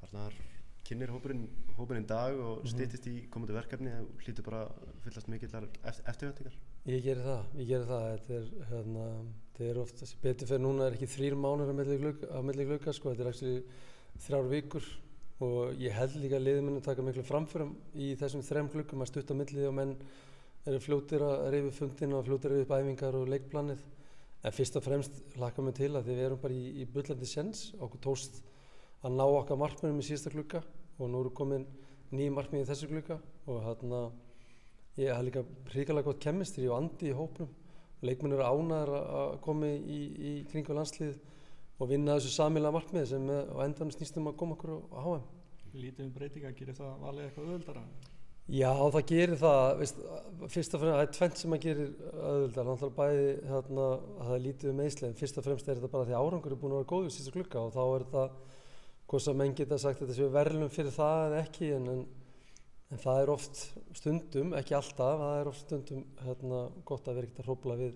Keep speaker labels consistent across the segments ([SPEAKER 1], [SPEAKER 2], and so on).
[SPEAKER 1] Arnar kynnir hópurinn í dag og styttist í komandi verkefni og hlýtur bara fyllast mikillar eftirvæntingar.
[SPEAKER 2] Ég geri það. Þetta er oft þessi betur fyrir núna er ekki 3 mánuðir á milli glugga sko, þetta er actually 3 vikur og ég held líka að liðið muni taka miklu framförum í þessum 3 gluggum að stutta milli og menn eru fljótir að rifja fundina og fljótir að rifja upp æfingar og leikplanið. En fyrst og fremst hlakka mig til að við erum bara í bullandi séns. Okkur tókst að ná okkar markmiðum í síðasta glugga og nú eru komin 9 markmið í þessu glugga og ég hef líka hrikalega gott chemistry og andi í hópnum. Leikmenn eru ánægðir að koma í kringum landslið og vinna þessu sameiginlega markmið sem á endanum snýst að koma okkur á HM.
[SPEAKER 3] Lítið breytingar, gerir það valið eitthvað auðveldara?
[SPEAKER 2] Já, það gerir það. Fyrst og fremst, það er tvennt sem að gerir auðveldara. Náttúrulega bæði það er lítið meiðsli en fyrst og fremst er þetta bara því árangur er búin að vera góður í síðasta glugga og þá er þetta hvort sem menn geta sagt að þetta séu verðlaun fyrir það en ekki en það er oft stundum, ekki alltaf, það er oft stundum gott að vera ekkert að hrófla við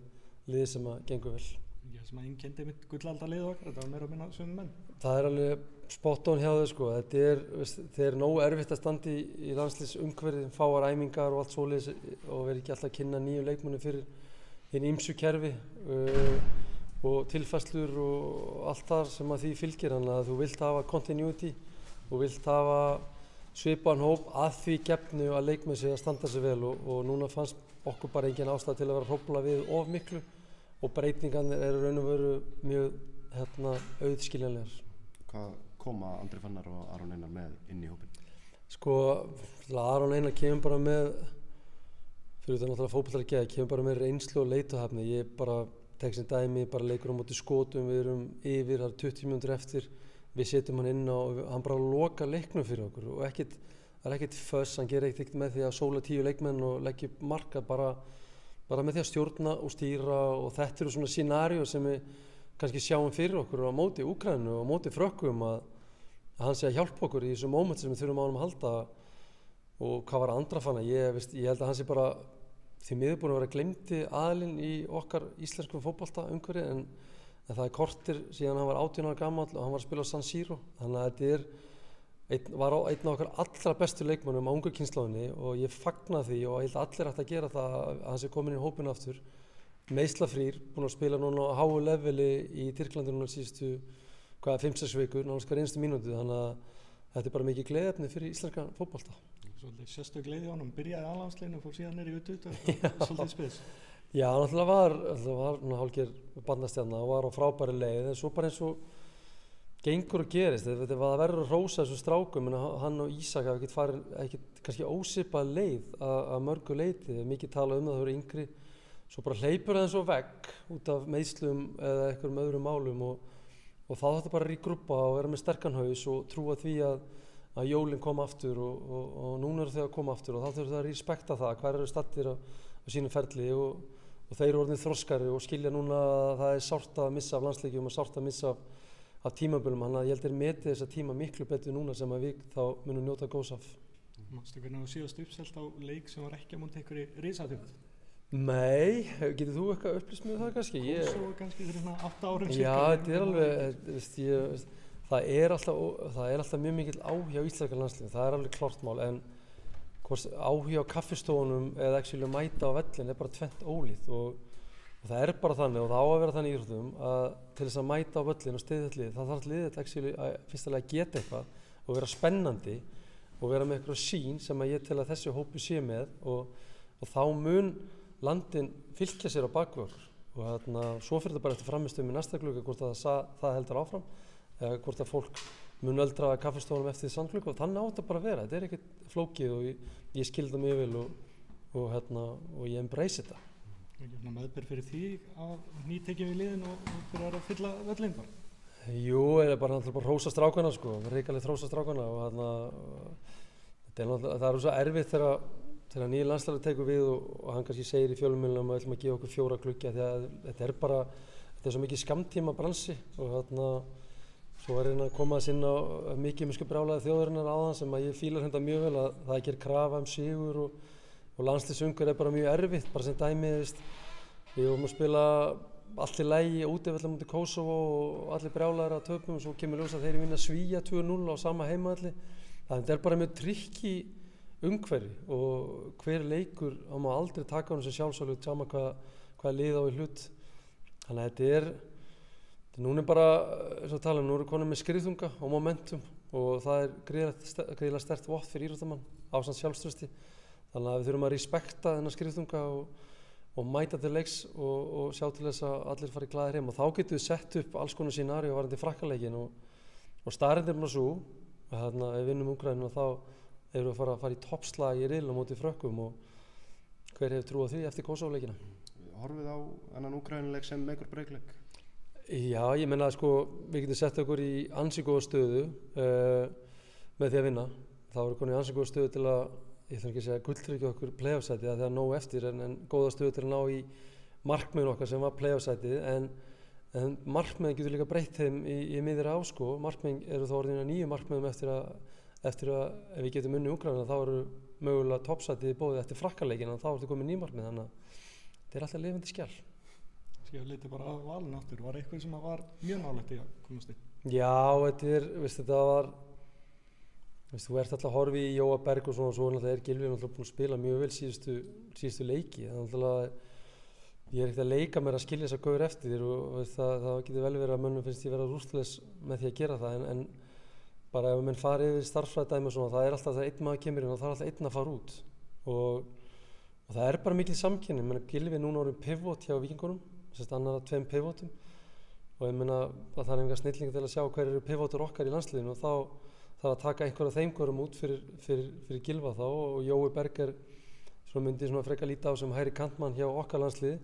[SPEAKER 2] liði sem að gengur vel.
[SPEAKER 3] Já, sem að einkenndi mitt gullaldarlið okkar, þetta var meira að minna sömu menn.
[SPEAKER 2] Það er alveg spot on hjá þau sko, þetta er nógu erfitt að standa í landsliðsumhverfi, fáar æfingar og allt svoleiðis og vera ekki alltaf að kynna nýju leikmenni fyrir hinn ýmsu kerfi og tilfærslur og allt þar sem að því fylgir, þannig að þú vilt hafa continuity og vilt hafa svipaðan hóp að því gefnu að leikmenn sig að standa sig vel og núna fannst okkur bara engin ástæða til að vera að hrófla við of miklu og breytingarnir eru raun og veru mjög auðskiljanlegar.
[SPEAKER 1] Hvað koma Andri Fannar og Aron Einar með inn í hópinn?
[SPEAKER 2] Sko, Aron Einar kemur bara með, fyrir þetta náttúrulega fótboltalega kemur bara með reynslu og leituhæfni. Ég bara tek sem dæmi, bara leikur á móti Skotum, við erum yfir, það eru 20 mínútur eftir, við setjum hann inn og hann bara lokar leiknum fyrir okkur og það er ekkert föss, hann gerir ekkert með því að sóla 10 leikmenn og leggja upp marka, bara með því að stjórna og stýra og þetta eru svona scenaríu sem við kannski sjáum fyrir okkur á móti Úkraínu og á móti Frökkum að hann sé að hjálpa okkur í þessum mómenti sem við þurfum á honum að halda og hvað var Andra Fannar, ég held að hann sé bara því miður búin að vera gleymdi aðilinn í okkar íslenskum fótbolta umhverfi en það er kortir síðan hann var 18 ára gamall og hann var að spila á San Siro þannig að þetta var einn af okkar allra bestu leikmönnum á ungu kynslóðinni og ég fagna því og ég held að allir ætti að gera það að hann sé komin í hópinn aftur meiðslafrýr, búin að spila núna á háu leveli í Tyrklandi núna síðustu 5-6 vikur, nánast hver einustu mínútu þannig að þetta er bara mikið gleðiefni fyrir íslenska fótbolta.
[SPEAKER 3] Svolítið sérstök gleði á honum, byrjaði aðlandsliðinu og fór síðan niður í U20 svolítið spes.
[SPEAKER 2] Já, náttúrulega var hálfgerð barnastjarna og var á frábæri leið en svo bara eins og gengur og gerist, það verður að hrósa þessu strákum en hann og Ísak hafa ekkert kannski ósvipað leið að mörgu leyti, mikið talað það þau eru yngri, svo bara hleypur það eins og vegg út af meiðslum eða einhverjum öðrum málum og þá þetta bara ríkgrúppa og vera með sterkan haus og trúa því að jólin koma aftur og núna eru þau að koma aftur og þá þurfum þau að respekta það, hver eru stattir á sínum ferli og þeir eru orðnir þroskari og skilja núna að það er sárt að missa af landsleikjum og sárt að missa af tímabölum, þannig að ég held að metið þessa tíma miklu betur núna sem að við þá munum njóta góðs af.
[SPEAKER 3] Manstu hvernig þú síðast uppselt á leik sem var ekki á móti einhverri risaþjóð?
[SPEAKER 2] Nei, getur þú eitthvað upplýst með það kannski?
[SPEAKER 3] Kosovo kannski fyrir 8 árum
[SPEAKER 2] síðan. Já, þetta er alveg, það er alltaf mjög mikill áhuga á íslenska landslið, það er alveg klárt mál en áhuga á kaffistofunum eða actually mæta á vellin er bara tvennt ólíkt og það er bara þannig og það á að vera þannig í íþróttum að til þess að mæta á völlin og styðja þetta lið, það þarf liðið actually að fyrstulega geta eitthvað og vera spennandi og vera með eitthvað sín sem að ég tel að þessi hópi sé með og þá mun landin fylgja sér á bakvörður og svo fyrir þetta bara eftir framistöðum í næsta glugga hvort að það heldur áfram eða hvort að fólk mun öldra kaffistofunum eftir því samglugga og þannig á þetta bara að vera, þetta er ekkert flókið og ég skildi það mjög vel og ég embrace þetta.
[SPEAKER 3] Meðbyr fyrir því að nýtekja við liðin og fyrir að fylla völlin bara?
[SPEAKER 2] Jú, það er bara hrósa strákana sko, ríkalegt hrósa strákana og það er svo erfitt þegar nýja landsliðið tekur við og hann kannski segir í fjölmiðlunum að við ætlum að gefa okkur 4 glugga því að þetta er svo mikið skammtíma bransi og svo er að koma þess inn á mikið brjálæði þjóðarinnar áðan sem að ég fílar þetta mjög vel að það er krafa sigur og landsliðsumhverfi er bara mjög erfitt, bara sem dæmi við vorum að spila allt í lagi útivelli mútið Kosovo og allir brjálæðir að töpum og svo kemur ljós að þeir vinna Svía 2-0 á sama heimavelli. Það er bara mjög trikki umhverfi og hver leikur á maður aldrei taka honum sem sjálfsöglut sama hvað lið á í hlut. Þannig að þetta núna bara, eins og tala, nú eru konum með skriðþunga og momentum og það er gríðarlega sterkt vott fyrir íþróttamann ásamt sjálfstrausti. Þannig að við þurfum að respekta þennan skriðþunga og mæta til leiks og sjá til þess að allir fari glaðir heim og þá getum við sett upp alls konar scenaríu varðandi Frakkaleikin og staðreyndin er svo að ef við vinnum Úkraínu þá erum við að fara í toppslag í riðlum á móti Frökkum og hver hefur trú á því eftir Kosovo-leikina?
[SPEAKER 1] Horfið á annan Úkraínuleik sem make or break leik?
[SPEAKER 2] Já, ég meina við getum sett okkur í ansi góða stöðu með því að vinna. Þá erum við konið í ansi góða stöðu til að, ég þarf ekki að segja gulltryggja okkur play-off-sæti það er nóg eftir en góða stöðu til að ná í markmiðin okkar sem var play-off-sæti en markmiðin getur líka breytt þeim í miðri á markmiðin eru þá orðin að 9 markmiðum eftir að ef við getum unnið Úkraínu þá eru mögulega toppsætið í boði eftir Frakkaleikin þá ertu komið 9 markmið þannig að þetta er alltaf lifandi skjal.
[SPEAKER 3] Ég leiti bara á valin aftur, var eitthvað sem var mjög nálægt í að komast í?
[SPEAKER 2] Já, þetta var þú ert alltaf að horfa í Jóa Berg og svo er Gylfi náttúrulega búinn að spila mjög vel síðustu leiki þannig að ég er ekkert að leika mér að skilja þess að gauður eftir þér og það getur vel verið að mönnum finnst ég vera rústlaus með því að gera það en bara ef menn fari yfir starffræðidæmi og svona það er alltaf það einn maður kemur inn og það er alltaf einn að fara út og það er bara mikil samkynning Gylfi núna orðinn pivot hjá Víkingunum annar af 2 pivotum og ég meina að það er einhver snilling til að sjá hver eru pivotur okkar í landsliðinu og þá þarf að taka einhver af þeim hverjum út fyrir Gylfa þá og Jói Berg myndi frekar líta á sem hægri kantmann hjá okkar landsliði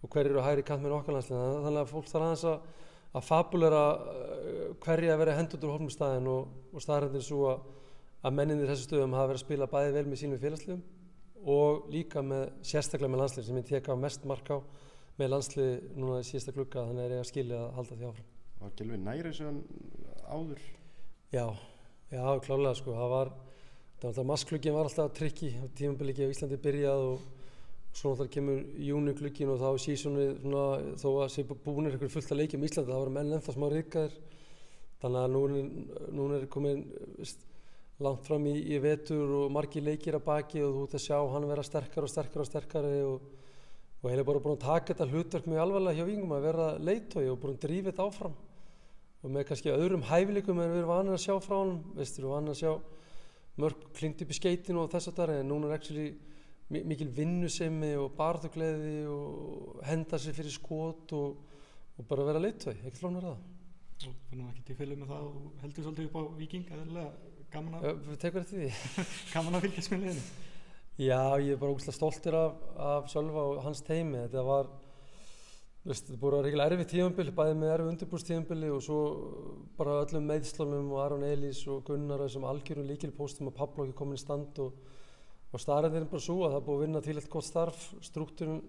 [SPEAKER 2] og hver eru hægri kantmenn okkar landsliði þannig að fólk þarf aðeins að fabulera hverja að vera hend út úr hólmstæðin og staðreyndin svo að menninir þessu stöðum hafa verið að spila bæði vel með sínum félagsliðum og líka sérstaklega með landslið sem ég tek af mest mark á með landslið núna í síðasta glugga þannig er ég að skilja að halda því áfram.
[SPEAKER 1] Var Gylfi nærri sem áður?
[SPEAKER 2] Já, klárlega það var maskglugginn var alltaf trikki og tímabili ekki á Íslandi byrjað og svo náttúrulega kemur júniglugginn og þá sísonið þó að sé búnir einhverju fullt að leikjum í Íslandi það voru menn ennþá smá ryðgaðir þannig að núna er komin langt fram í vetur og margir leikir að baki og þú ert að sjá hann vera sterkari og heila bara búin að taka þetta hlutverk mjög alvarlega hjá Víkingum að vera leiðtogi og búin að drífa þetta áfram og með kannski öðrum hæfileikum en við erum vanir að sjá frá honum við erum vanir að sjá mörg klingt upp í skeitinu og þess að það en núna er actually mikil vinnusemi og barátugleði og henda sér fyrir skot og bara vera leiðtogi, ekkert flóknar að það.
[SPEAKER 3] Og finnum ekki til fylgum með það og heldur svolítið upp á Víking eðlilega gaman að fylgjast með liðinu.
[SPEAKER 2] Já, ég er bara ógeðslega stoltur af Sölva og hans teymi. Þetta var búið að reikla erfitt tímabil, bæði með erfið undirbúrstímabili og svo bara öllum meiðslunum og Aron Elís og Gunnar þessum algjörum lykilpóstum og Pablo ekki komin í stand og staðreyndin er bara svo að það er búið að vinna tvílegt gott starf. Strúktúrinn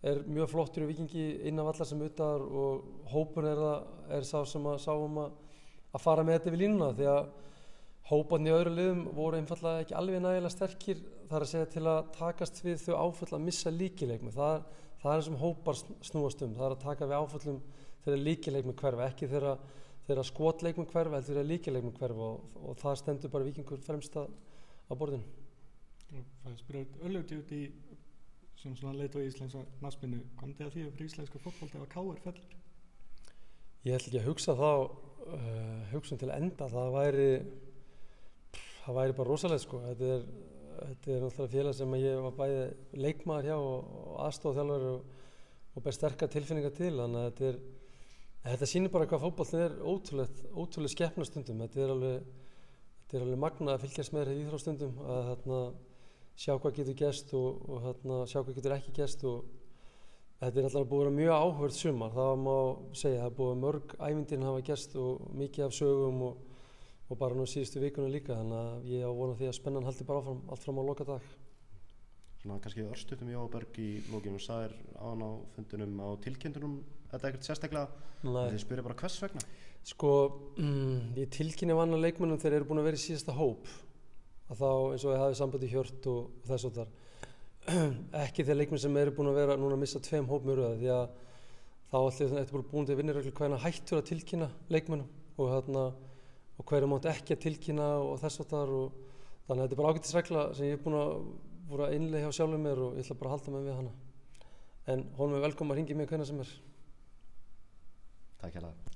[SPEAKER 2] er mjög flottur í Víkingi innan vallar sem utar og hópur er sá sem að sáum að fara með þetta við línuna því að hóparnir í öðru liðum voru einfallega ekki alveg nægilega sterkir þar að segja til að takast við þau áföll að missa líkileikmi. Það er sem hópar snúast það er að taka við áföllum þegar líkileikmi hverfa, ekki þegar skotleikmi hverfa, heldur þegar líkileikmi hverfa og það stendur bara Víkingur fremst á borðinu.
[SPEAKER 3] Það spyrir örlöfti út í sem svona leiðtogi í íslenska knattspyrnu, komið þið að því fyrir íslenska fótbolta ef að KR fellur?
[SPEAKER 2] Ég ætla ekki að hugsa hugsun til enda, það væri bara rosalegt Þetta er náttúrulega félag sem ég var bæði leikmaður hjá og aðstofþjálfari og ber sterkar tilfinningar til þannig að þetta sýnir bara hvað fótboltinn er ótrúlega skepna stundum þetta er alveg magnað að fylgjast með í íþróttastundum að sjá hvað getur gerst og sjá hvað getur ekki gerst og þetta er alltaf búið að vera mjög áhugavert sumar það má segja, það er búið mörg ævintýrin hafa gerst og mikið af sögum og bara nú síðustu vikuna líka þannig að ég á vona því að spennan haldi bara áfram allt fram á lokadag.
[SPEAKER 1] Svona kannski örstutum Jóa Berg í lokinu og sagðir áðan á fundunum á tilkynntunum þetta ekkert sérstaklega þið spyrir bara hvers vegna?
[SPEAKER 2] Ég tilkynni vanna leikmönnum þegar eru búin að vera í síðasta hóp að þá eins og ég hafi samband í Hjört og þess og þar ekki þegar leikmenn sem eru búin að vera núna að missa 2 hópum í röð því að þá ætti bara búin til vinnureglu hvernig hættur að tilkynna leikmönnum og hverju mátt ekki að tilkynna og þess áttar og þannig að þetta bara ágætisregla sem ég búin að innleiða hjá sjálfum mér og ég ætla bara að halda mig við hana. En honum velkomin að hringja mig hvernig sem
[SPEAKER 1] Takk hérlega.